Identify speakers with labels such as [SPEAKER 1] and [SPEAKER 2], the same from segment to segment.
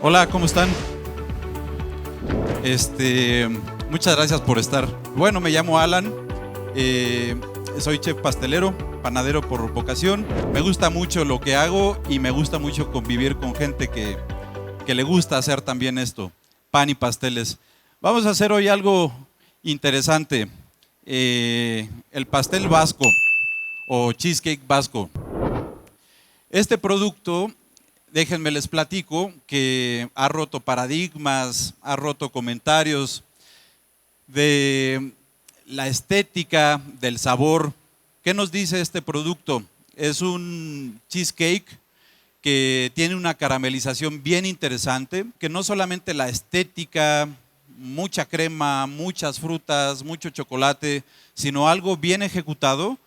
[SPEAKER 1] Hola, ¿cómo están? Muchas gracias por estar. Bueno, me llamo Alan, soy chef pastelero, panadero por vocación. Me gusta mucho lo que hago y me gusta mucho convivir con gente que le gusta hacer también esto, pan y pasteles. Vamos a hacer hoy algo interesante, el pastel vasco o cheesecake vasco. Este producto, déjenme les platico, que ha roto paradigmas, ha roto comentarios de la estética, del sabor. ¿Qué nos dice este producto? Es un cheesecake que tiene una caramelización bien interesante, que no solamente la estética, mucha crema, muchas frutas, mucho chocolate, sino algo bien ejecutado,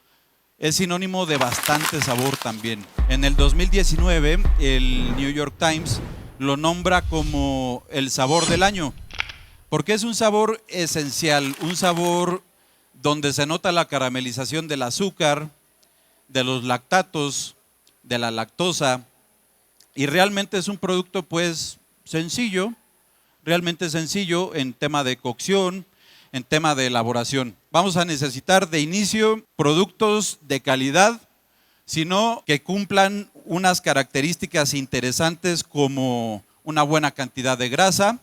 [SPEAKER 1] es sinónimo de bastante sabor también. En el 2019, el New York Times lo nombra como el sabor del año, porque es un sabor esencial, un sabor donde se nota la caramelización del azúcar, de los lactatos, de la lactosa, y realmente es un producto pues sencillo, realmente sencillo en tema de cocción, en tema de elaboración. Vamos a necesitar de inicio productos de calidad, sino que cumplan unas características interesantes como una buena cantidad de grasa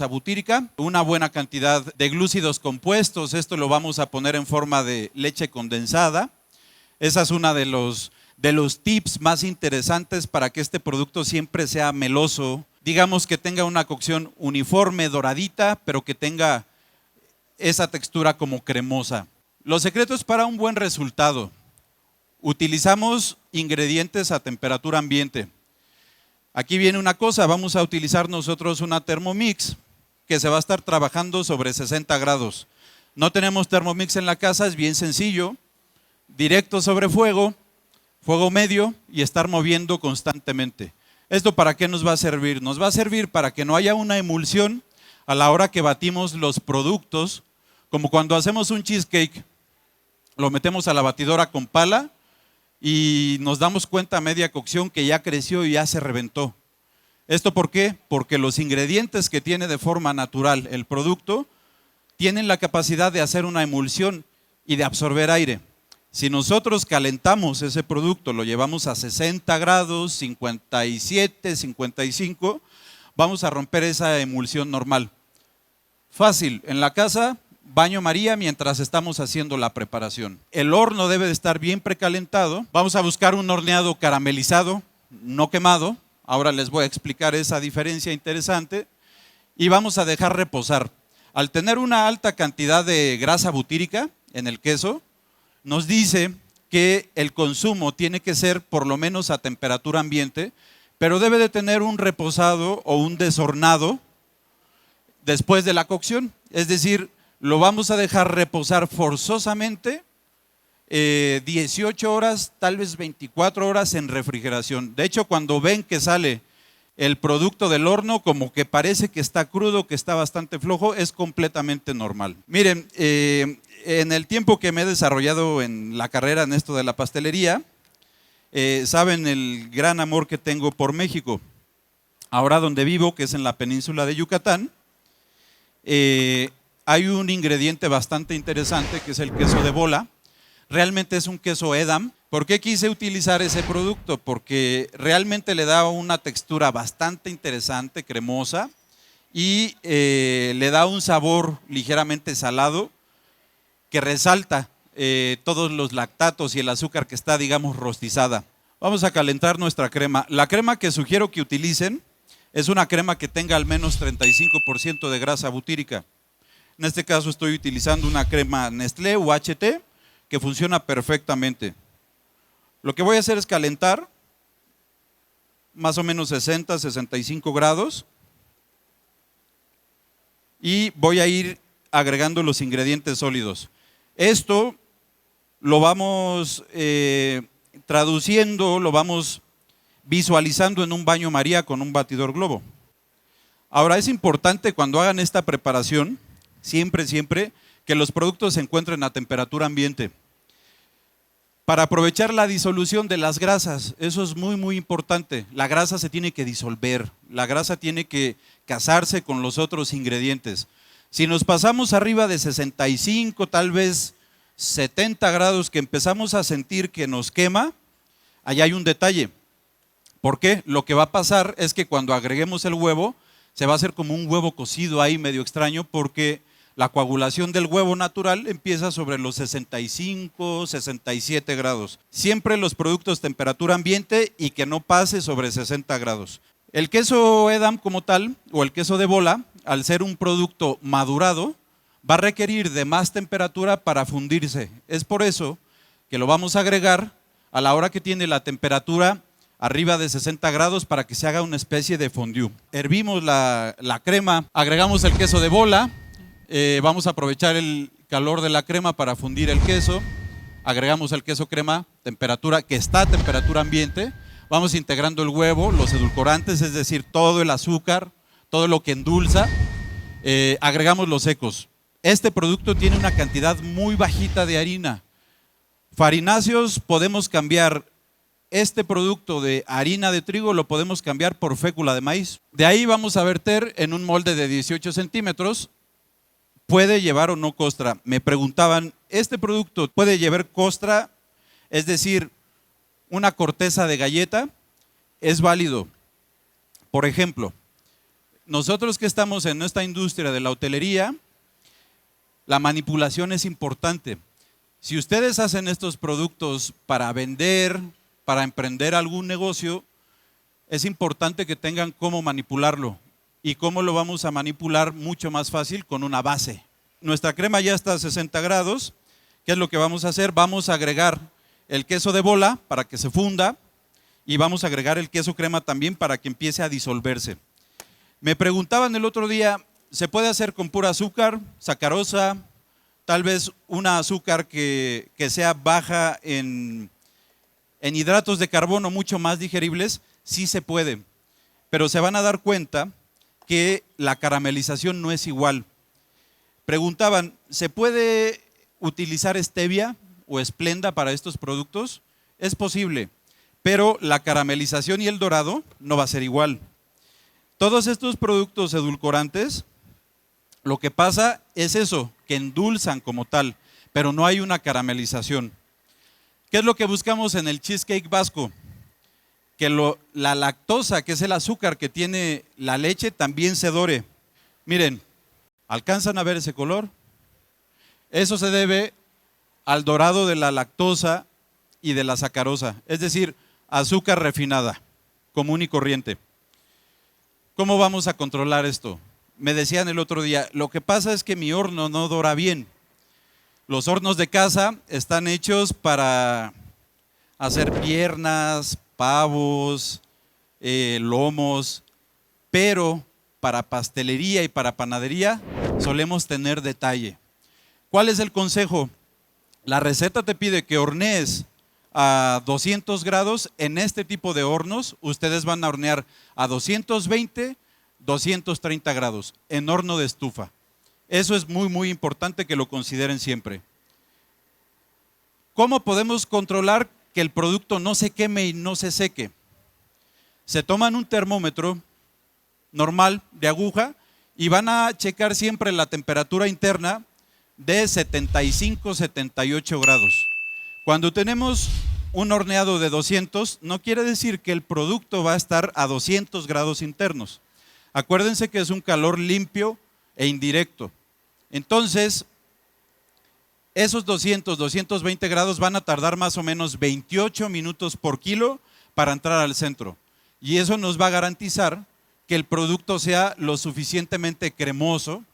[SPEAKER 1] butírica, una buena cantidad de glúcidos compuestos. Esto lo vamos a poner en forma de leche condensada. Esa es una de los tips más interesantes para que este producto siempre sea meloso. Digamos que tenga una cocción uniforme, doradita, pero que tenga esa textura como cremosa. Los secretos para un buen resultado: utilizamos ingredientes a temperatura ambiente. Aquí viene una cosa: vamos a utilizar nosotros una Thermomix que se va a estar trabajando sobre 60 grados. No tenemos Thermomix en la casa, es bien sencillo, directo sobre fuego medio, y estar moviendo constantemente. ¿Esto para qué nos va a servir? Nos va a servir para que no haya una emulsión a la hora que batimos los productos, como cuando hacemos un cheesecake, lo metemos a la batidora con pala y nos damos cuenta a media cocción que ya creció y ya se reventó. ¿Esto por qué? Porque los ingredientes que tiene de forma natural el producto tienen la capacidad de hacer una emulsión y de absorber aire. Si nosotros calentamos ese producto, lo llevamos a 60 grados, 57, 55, vamos a romper esa emulsión normal. Fácil, en la casa, baño María mientras estamos haciendo la preparación. El horno debe de estar bien precalentado. Vamos a buscar un horneado caramelizado, no quemado. Ahora les voy a explicar esa diferencia interesante. Y vamos a dejar reposar. Al tener una alta cantidad de grasa butírica en el queso, nos dice que el consumo tiene que ser por lo menos a temperatura ambiente, pero debe de tener un reposado o un deshornado después de la cocción. Es decir, lo vamos a dejar reposar forzosamente 18 horas, tal vez 24 horas en refrigeración. De hecho, cuando ven que sale el producto del horno, como que parece que está crudo, que está bastante flojo, es completamente normal. Miren, en el tiempo que me he desarrollado en la carrera en esto de la pastelería, saben el gran amor que tengo por México. Ahora donde vivo, que es en la península de Yucatán, hay un ingrediente bastante interesante que es el queso de bola. Realmente es un queso Edam. ¿Por qué quise utilizar ese producto? Porque realmente le da una textura bastante interesante, cremosa, y le da un sabor ligeramente salado que resalta todos los lactatos y el azúcar que está, digamos, rostizada. Vamos a calentar nuestra crema. La crema que sugiero que utilicen es una crema que tenga al menos 35% de grasa butírica. En este caso estoy utilizando una crema Nestlé UHT que funciona perfectamente. Lo que voy a hacer es calentar más o menos 60, 65 grados y voy a ir agregando los ingredientes sólidos. Esto lo vamos traduciendo, lo vamos visualizando en un baño María con un batidor globo. Ahora, es importante cuando hagan esta preparación, siempre, que los productos se encuentren a temperatura ambiente. Para aprovechar la disolución de las grasas, eso es muy, muy importante. La grasa se tiene que disolver, la grasa tiene que casarse con los otros ingredientes. Si nos pasamos arriba de 65, tal vez 70 grados, que empezamos a sentir que nos quema, ahí hay un detalle. ¿Por qué? Lo que va a pasar es que cuando agreguemos el huevo, se va a hacer como un huevo cocido ahí medio extraño, porque la coagulación del huevo natural empieza sobre los 65, 67 grados. Siempre los productos temperatura ambiente y que no pase sobre 60 grados. El queso Edam como tal, o el queso de bola, al ser un producto madurado, va a requerir de más temperatura para fundirse. Es por eso que lo vamos a agregar a la hora que tiene la temperatura arriba de 60 grados para que se haga una especie de fondue. Hervimos la crema, agregamos el queso de bola. Vamos a aprovechar el calor de la crema para fundir el queso. Agregamos el queso crema, temperatura que está a temperatura ambiente. Vamos integrando el huevo, los edulcorantes, es decir, todo el azúcar, todo lo que endulza. Agregamos los secos. Este producto tiene una cantidad muy bajita de harina. Farináceos, podemos cambiar este producto de harina de trigo, lo podemos cambiar por fécula de maíz. De ahí vamos a verter en un molde de 18 centímetros. ¿Puede llevar o no costra? Me preguntaban, ¿este producto puede llevar costra? Es decir, una corteza de galleta. Es válido. Por ejemplo, nosotros que estamos en esta industria de la hotelería, la manipulación es importante. Si ustedes hacen estos productos para vender, para emprender algún negocio, es importante que tengan cómo manipularlo. ¿Y cómo lo vamos a manipular? Mucho más fácil, con una base. Nuestra crema ya está a 60 grados. ¿Qué es lo que vamos a hacer? Vamos a agregar el queso de bola para que se funda y vamos a agregar el queso crema también para que empiece a disolverse. Me preguntaban el otro día, ¿se puede hacer con pura azúcar, sacarosa, tal vez una azúcar que sea baja en hidratos de carbono, mucho más digeribles? Sí se puede, pero se van a dar cuenta que la caramelización no es igual. Preguntaban, ¿se puede utilizar stevia o esplenda para estos productos? Es posible, pero la caramelización y el dorado no va a ser igual. Todos estos productos edulcorantes, lo que pasa es eso, que endulzan como tal, pero no hay una caramelización. ¿Qué es lo que buscamos en el cheesecake vasco? Que la lactosa, que es el azúcar que tiene la leche, también se dore. Miren, ¿alcanzan a ver ese color? Eso se debe al dorado de la lactosa y de la sacarosa, es decir, azúcar refinada, común y corriente. ¿Cómo vamos a controlar esto? Me decían el otro día, lo que pasa es que mi horno no dora bien. Los hornos de casa están hechos para hacer piernas, pavos, lomos, pero para pastelería y para panadería solemos tener detalle. ¿Cuál es el consejo? La receta te pide que hornees a 200 grados. En este tipo de hornos ustedes van a hornear a 220, 230 grados en horno de estufa. Eso es muy, muy importante que lo consideren siempre. ¿Cómo podemos controlar que el producto no se queme y no se seque? Se toman un termómetro normal de aguja y van a checar siempre la temperatura interna de 75, 78 grados. Cuando tenemos un horneado de 200, no quiere decir que el producto va a estar a 200 grados internos. Acuérdense que es un calor limpio e indirecto. Entonces, esos 200, 220 grados van a tardar más o menos 28 minutos por kilo para entrar al centro. Y eso nos va a garantizar que el producto sea lo suficientemente cremoso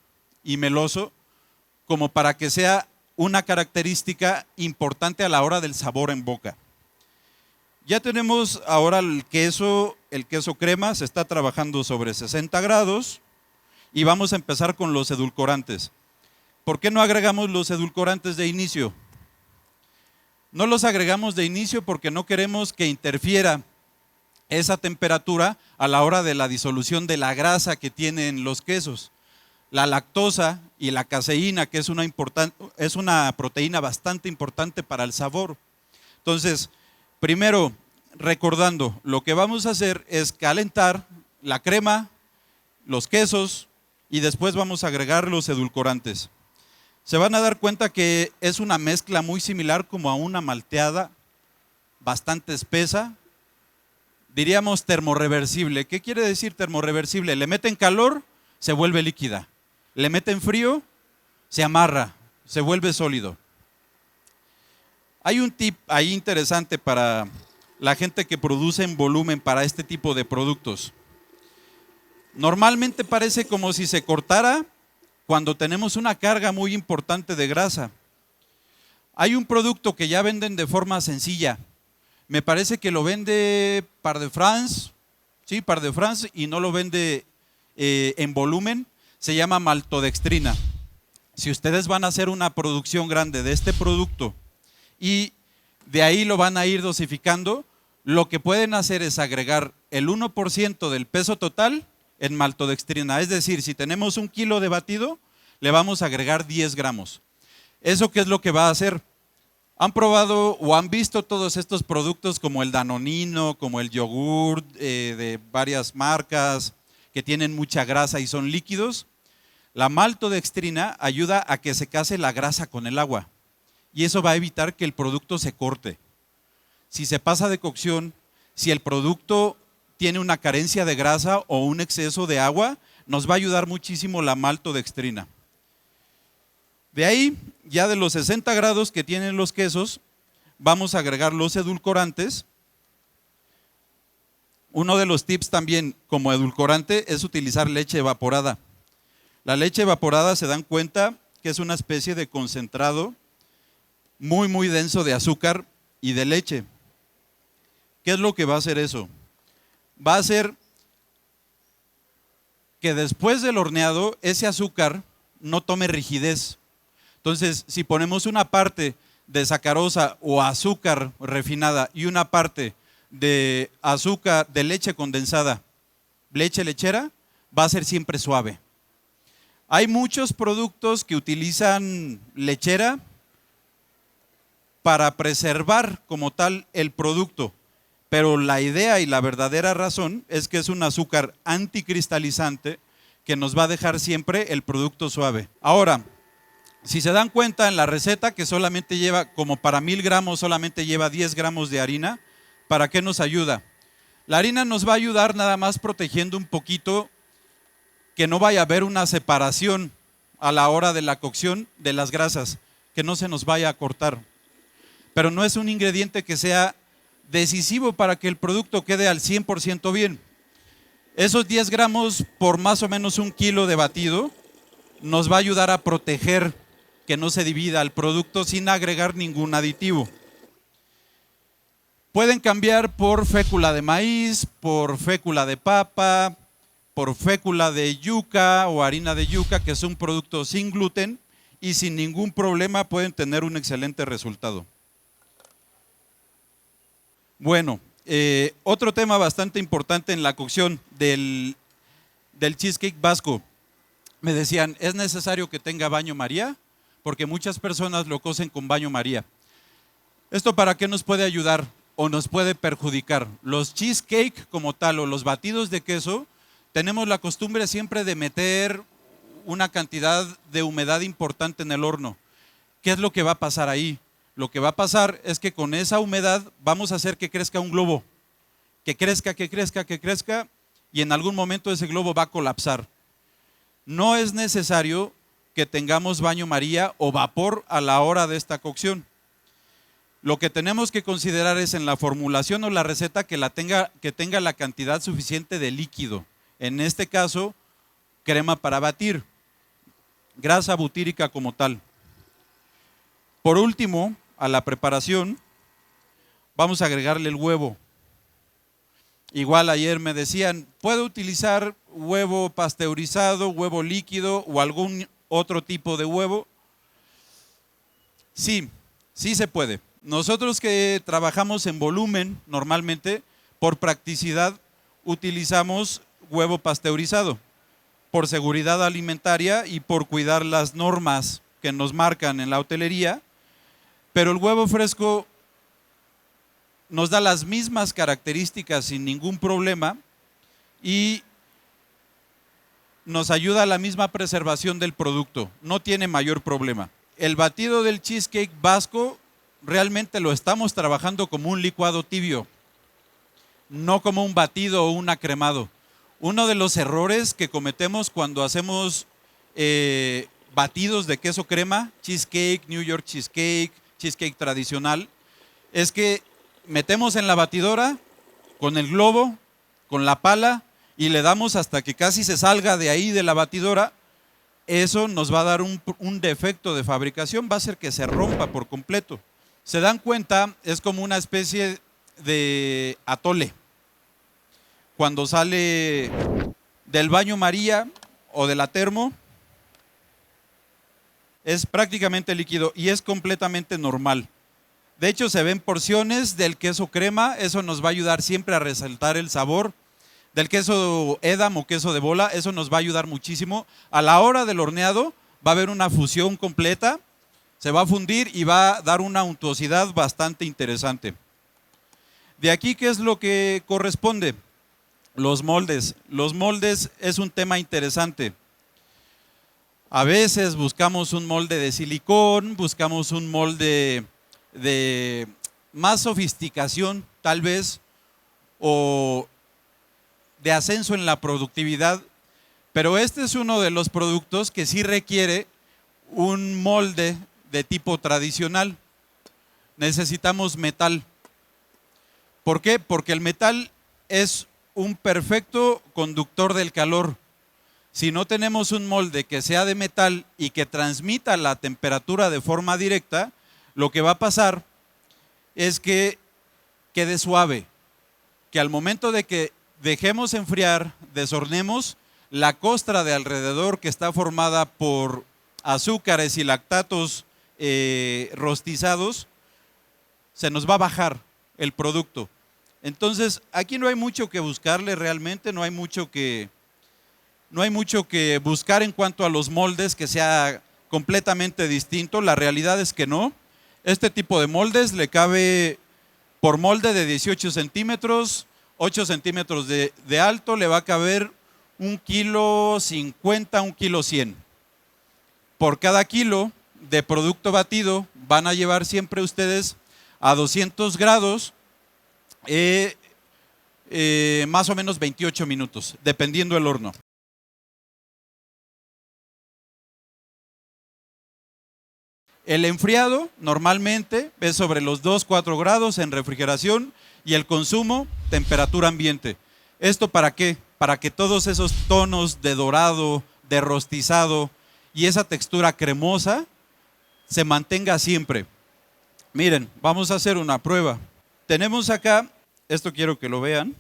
[SPEAKER 1] y meloso como para que sea una característica importante a la hora del sabor en boca. Ya tenemos ahora el queso crema, se está trabajando sobre 60 grados y vamos a empezar con los edulcorantes. ¿Por qué no agregamos los edulcorantes de inicio? No los agregamos de inicio porque no queremos que interfiera esa temperatura a la hora de la disolución de la grasa que tienen los quesos. La lactosa y la caseína, que es una proteína bastante importante para el sabor. Entonces, primero, recordando, lo que vamos a hacer es calentar la crema, los quesos y después vamos a agregar los edulcorantes. Se van a dar cuenta que es una mezcla muy similar como a una malteada, bastante espesa, diríamos termorreversible. ¿Qué quiere decir termorreversible? Le meten calor, se vuelve líquida. Le meten frío, se amarra, se vuelve sólido. Hay un tip ahí interesante para la gente que produce en volumen para este tipo de productos. Normalmente parece como si se cortara cuando tenemos una carga muy importante de grasa. Hay un producto que ya venden de forma sencilla. Me parece que lo vende Par de France, sí, Par de France, y no lo vende en volumen. Se llama maltodextrina. Si ustedes van a hacer una producción grande de este producto y de ahí lo van a ir dosificando, lo que pueden hacer es agregar el 1% del peso total en maltodextrina. Es decir, si tenemos 1 kilo de batido, le vamos a agregar 10 gramos. ¿Eso qué es lo que va a hacer? ¿Han probado o han visto todos estos productos como el danonino, como el yogur de varias marcas que tienen mucha grasa y son líquidos? La maltodextrina ayuda a que se case la grasa con el agua y eso va a evitar que el producto se corte. Si se pasa de cocción, si el producto tiene una carencia de grasa o un exceso de agua, nos va a ayudar muchísimo la maltodextrina. De ahí, ya de los 60 grados que tienen los quesos, vamos a agregar los edulcorantes. Uno de los tips también como edulcorante es utilizar leche evaporada. La leche evaporada, se dan cuenta que es una especie de concentrado muy, muy denso de azúcar y de leche. ¿Qué es lo que va a hacer eso? Va a hacer que después del horneado ese azúcar no tome rigidez. Entonces, si ponemos una parte de sacarosa o azúcar refinada y una parte de azúcar de leche condensada, leche lechera, va a ser siempre suave. Hay muchos productos que utilizan lechera para preservar como tal el producto, pero la idea y la verdadera razón es que es un azúcar anticristalizante que nos va a dejar siempre el producto suave. Ahora, si se dan cuenta en la receta que solamente lleva, como para 1000 gramos, solamente lleva 10 gramos de harina, ¿para qué nos ayuda? La harina nos va a ayudar nada más protegiendo un poquito que no vaya a haber una separación a la hora de la cocción de las grasas, que no se nos vaya a cortar. Pero no es un ingrediente que sea decisivo para que el producto quede al 100% bien. Esos 10 gramos por más o menos 1 kilo de batido nos va a ayudar a proteger que no se divida el producto sin agregar ningún aditivo. Pueden cambiar por fécula de maíz, por fécula de papa, por fécula de yuca o harina de yuca, que es un producto sin gluten y sin ningún problema pueden tener un excelente resultado. Bueno, otro tema bastante importante en la cocción del cheesecake vasco. Me decían, ¿es necesario que tenga baño María? Porque muchas personas lo cocen con baño María. ¿Esto para qué nos puede ayudar o nos puede perjudicar? Los cheesecake como tal o los batidos de queso, tenemos la costumbre siempre de meter una cantidad de humedad importante en el horno. ¿Qué es lo que va a pasar ahí? Lo que va a pasar es que con esa humedad vamos a hacer que crezca un globo. Que crezca, que crezca, que crezca y en algún momento ese globo va a colapsar. No es necesario que tengamos baño María o vapor a la hora de esta cocción. Lo que tenemos que considerar es en la formulación o la receta que tenga la cantidad suficiente de líquido. En este caso, crema para batir, grasa butírica como tal. Por último, a la preparación, vamos a agregarle el huevo. Igual ayer me decían, ¿puedo utilizar huevo pasteurizado, huevo líquido o algún otro tipo de huevo? Sí, sí se puede. Nosotros que trabajamos en volumen, normalmente, por practicidad, utilizamos huevo pasteurizado, por seguridad alimentaria y por cuidar las normas que nos marcan en la hotelería, pero el huevo fresco nos da las mismas características sin ningún problema y nos ayuda a la misma preservación del producto, no tiene mayor problema. El batido del cheesecake vasco realmente lo estamos trabajando como un licuado tibio, no como un batido o un acremado. Uno de los errores que cometemos cuando hacemos batidos de queso crema, cheesecake, New York cheesecake, cheesecake tradicional, es que metemos en la batidora con el globo, con la pala y le damos hasta que casi se salga de ahí de la batidora. Eso nos va a dar un defecto de fabricación, va a hacer que se rompa por completo. Se dan cuenta, es como una especie de atole. Cuando sale del baño María o de la termo, es prácticamente líquido y es completamente normal. De hecho, se ven porciones del queso crema, eso nos va a ayudar siempre a resaltar el sabor. Del queso Edam o queso de bola, eso nos va a ayudar muchísimo. A la hora del horneado va a haber una fusión completa, se va a fundir y va a dar una untuosidad bastante interesante. De aquí, ¿qué es lo que corresponde? Los moldes. Los moldes es un tema interesante. A veces buscamos un molde de silicón, buscamos un molde de más sofisticación, tal vez, o de ascenso en la productividad, pero este es uno de los productos que sí requiere un molde de tipo tradicional. Necesitamos metal. ¿Por qué? Porque el metal es un perfecto conductor del calor. Si no tenemos un molde que sea de metal y que transmita la temperatura de forma directa, lo que va a pasar es que quede suave, que al momento de que dejemos enfriar, deshornemos, la costra de alrededor que está formada por azúcares y lactatos rostizados, se nos va a bajar el producto. Entonces, aquí no hay mucho que buscarle realmente, no hay mucho que buscar en cuanto a los moldes que sea completamente distinto. La realidad es que no. Este tipo de moldes le cabe por molde de 18 centímetros, 8 centímetros de alto, le va a caber 1,50 kg, 1,100 kg. Por cada kilo de producto batido van a llevar siempre ustedes a 200 grados más o menos 28 minutos, dependiendo del horno. El enfriado normalmente es sobre los 2-4 grados en refrigeración y el consumo, temperatura ambiente. ¿Esto para qué? Para que todos esos tonos de dorado, de rostizado y esa textura cremosa se mantenga siempre. Miren, vamos a hacer una prueba. Tenemos acá, esto quiero que lo vean.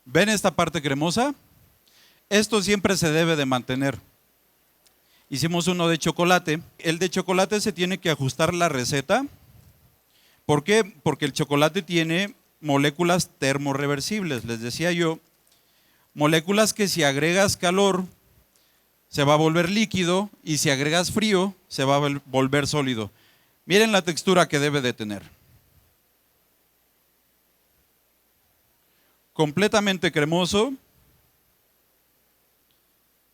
[SPEAKER 1] ¿Ven esta parte cremosa? Esto siempre se debe de mantener. Hicimos uno de chocolate. El de chocolate se tiene que ajustar la receta. ¿Por qué? Porque el chocolate tiene moléculas termorreversibles, les decía yo. Moléculas que si agregas calor se va a volver líquido y si agregas frío se va a volver sólido. Miren la textura que debe de tener. Completamente cremoso,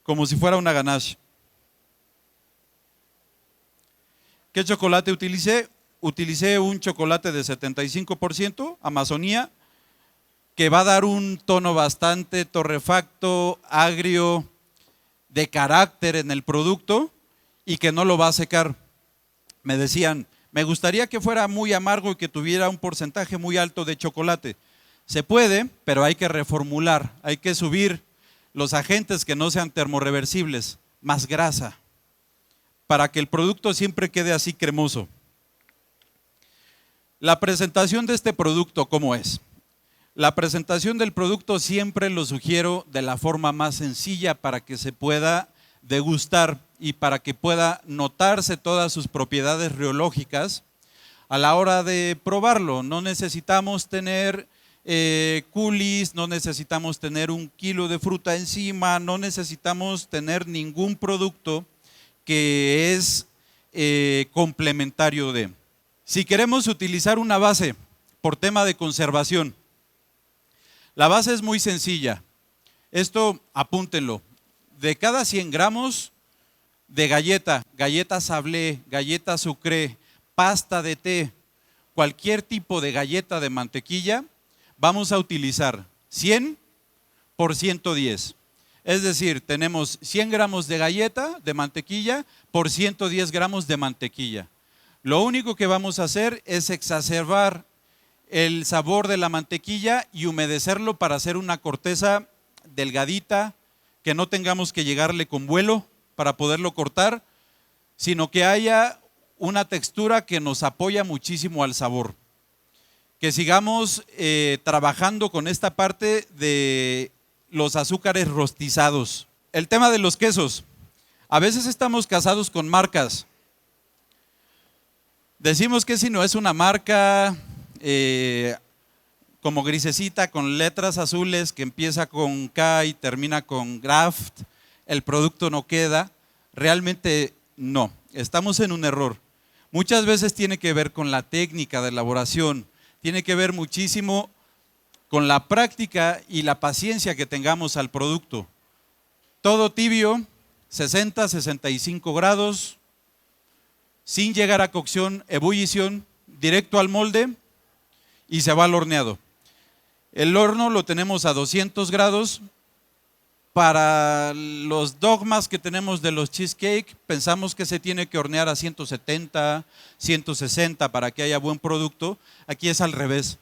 [SPEAKER 1] como si fuera una ganache. ¿Qué chocolate utilicé? Utilicé un chocolate de 75%, Amazonía, que va a dar un tono bastante torrefacto, agrio, de carácter en el producto y que no lo va a secar. Me decían, me gustaría que fuera muy amargo y que tuviera un porcentaje muy alto de chocolate. Se puede, pero hay que reformular, hay que subir los agentes que no sean termorreversibles, más grasa, para que el producto siempre quede así cremoso. La presentación de este producto, ¿cómo es? La presentación del producto siempre lo sugiero de la forma más sencilla para que se pueda degustar y para que pueda notarse todas sus propiedades riológicas a la hora de probarlo. No necesitamos tener culis, no necesitamos tener 1 kilo de fruta encima, no necesitamos tener ningún producto que es complementario de. Si queremos utilizar una base por tema de conservación, la base es muy sencilla. Esto apúntenlo. De cada 100 gramos de galleta sablé, galleta sucré, pasta de té, cualquier tipo de galleta de mantequilla, vamos a utilizar 100 por 110. Es decir, tenemos 100 gramos de galleta de mantequilla por 110 gramos de mantequilla. Lo único que vamos a hacer es exacerbar el sabor de la mantequilla y humedecerlo para hacer una corteza delgadita, que no tengamos que llegarle con vuelo para poderlo cortar, sino que haya una textura que nos apoya muchísimo al sabor. Que sigamos trabajando con esta parte de los azúcares rostizados. El tema de los quesos. A veces estamos casados con marcas. Decimos que si no es una marca como grisecita con letras azules que empieza con K y termina con Kraft, el producto no queda. Realmente no, estamos en un error. Muchas veces tiene que ver con la técnica de elaboración, tiene que ver muchísimo con la práctica y la paciencia que tengamos al producto. Todo tibio, 60, 65 grados, sin llegar a cocción, ebullición, directo al molde y se va al horneado. El horno lo tenemos a 200 grados. Para los dogmas que tenemos de los cheesecake, pensamos que se tiene que hornear a 170, 160 para que haya buen producto. Aquí es al revés.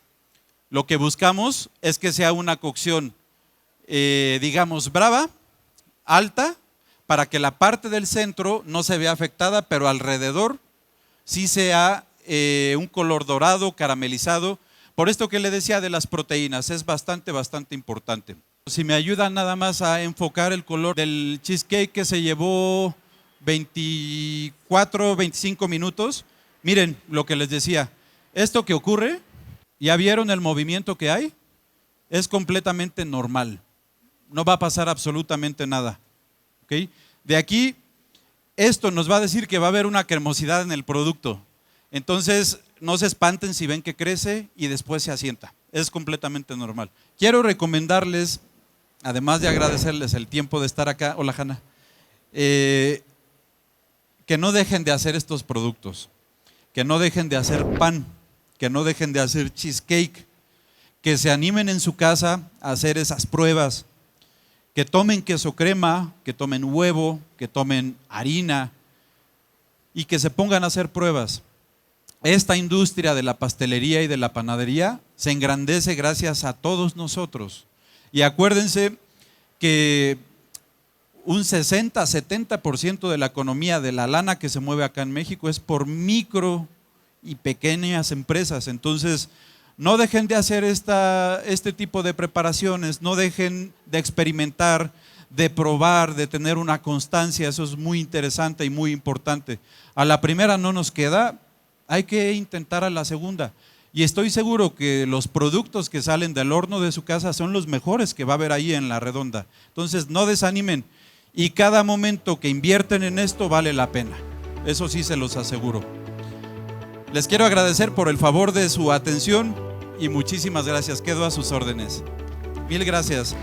[SPEAKER 1] Lo que buscamos es que sea una cocción, digamos, brava, alta, para que la parte del centro no se vea afectada, pero alrededor sí sea un color dorado, caramelizado. Por esto que le decía de las proteínas, es bastante importante. Si me ayudan nada más a enfocar el color del cheesecake que se llevó 24, 25 minutos. Miren lo que les decía. Esto que ocurre, ¿ya vieron el movimiento que hay? Es completamente normal. No va a pasar absolutamente nada. ¿Okay? De aquí, esto nos va a decir que va a haber una cremosidad en el producto. Entonces, no se espanten si ven que crece y después se asienta. Es completamente normal. Quiero recomendarles, además de agradecerles el tiempo de estar acá, hola Hanna, que no dejen de hacer estos productos, que no dejen de hacer pan, que no dejen de hacer cheesecake, que se animen en su casa a hacer esas pruebas, que tomen queso crema, que tomen huevo, que tomen harina y que se pongan a hacer pruebas. Esta industria de la pastelería y de la panadería se engrandece gracias a todos nosotros. Y acuérdense que un 60-70% de la economía de la lana que se mueve acá en México es por micro y pequeñas empresas. Entonces, no dejen de hacer este tipo de preparaciones, no dejen de experimentar, de probar, de tener una constancia. Eso es muy interesante y muy importante. A la primera no nos queda, hay que intentar a la segunda. Y estoy seguro que los productos que salen del horno de su casa son los mejores que va a haber ahí en La Redonda. Entonces no desanimen y cada momento que invierten en esto vale la pena. Eso sí se los aseguro. Les quiero agradecer por el favor de su atención y muchísimas gracias. Quedo a sus órdenes. Mil gracias.